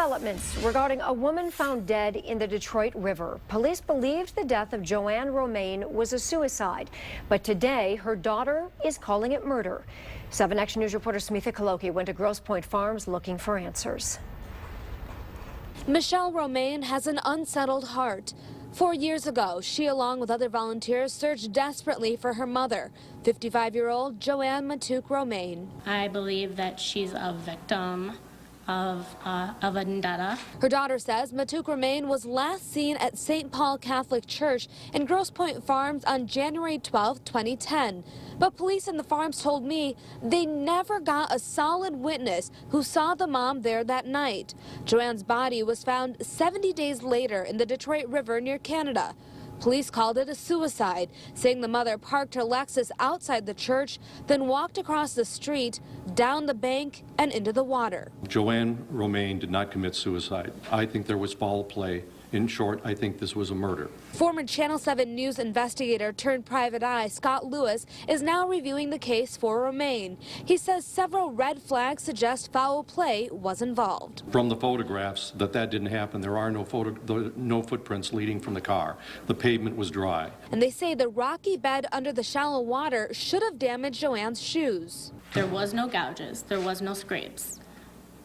developments regarding a woman found dead in the Detroit River. Police believed the death of Joann Romain was a suicide, but today her daughter is calling it murder. 7 Action News reporter Smitha Kaloki went to Grosse Pointe Farms looking for answers. Michelle Romain has an unsettled heart. 4 years ago, she, along with other volunteers, searched desperately for her mother, 55-year-old Joann Romain. I believe that she's a victim of a vendetta. Her daughter says Romain was last seen at St. Paul Catholic Church in Grosse Pointe Farms on January 12, 2010. But police in the farms told me they never got a solid witness who saw the mom there that night. Joann's body was found 70 days later in the Detroit River near Canada. Police called it a suicide, saying the mother parked her Lexus outside the church, then walked across the street, down the bank, and into the water. Joann Romain did not commit suicide. I think there was foul play. In short, I think this was a murder. Former Channel 7 News investigator turned private eye Scott Lewis is now reviewing the case for Romain. He says several red flags suggest foul play was involved. From the photographs, that didn't happen. There are no footprints leading from the car. The pavement was dry. And they say the rocky bed under the shallow water should have damaged Joann's shoes. There was no gouges. There was no scrapes.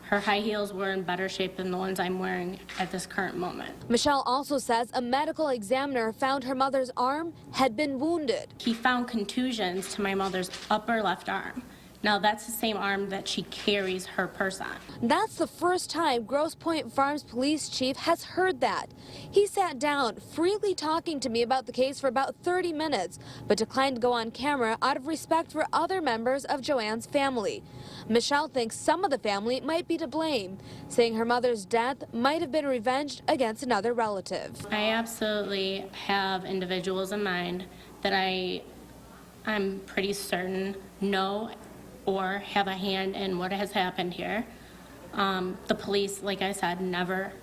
Her high heels were in better shape than the ones I'm wearing at this current moment. Michelle also says a medical examiner found her mother's arm had been wounded. He found contusions to my mother's upper left arm. Now, that's the same arm that she carries her purse on. That's the first time Grosse Pointe Farms police chief has heard that. He sat down, freely talking to me about the case for about 30 minutes, but declined to go on camera out of respect for other members of Joann's family. Michelle thinks some of the family might be to blame, saying her mother's death might have been revenged against another relative. I absolutely have individuals in mind that I'm pretty certain know or have a hand in what has happened here. The police, like I said, never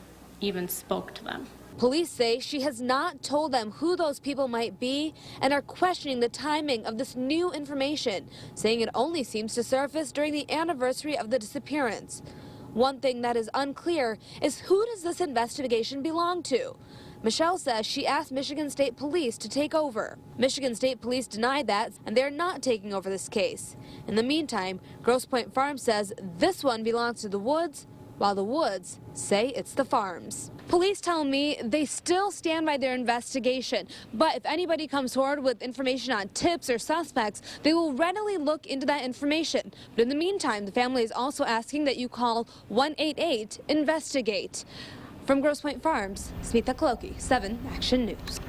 even spoke to them. Police say she has not told them who those people might be and are questioning the timing of this new information, saying it only seems to surface during the anniversary of the disappearance. One thing that is unclear is who does this investigation belong to? Michelle says she asked Michigan State Police to take over. Michigan State Police denied that, and they're not taking over this case. In the meantime, Grosse Pointe Farms says this one belongs to the Woods, while the Woods say it's the farms. Police tell me they still stand by their investigation, but if anybody comes forward with information on tips or suspects, they will readily look into that information. But in the meantime, the family is also asking that you call 188-INVESTIGATE. From Grosse Pointe Farms, Smitha Kaloki, 7 Action News.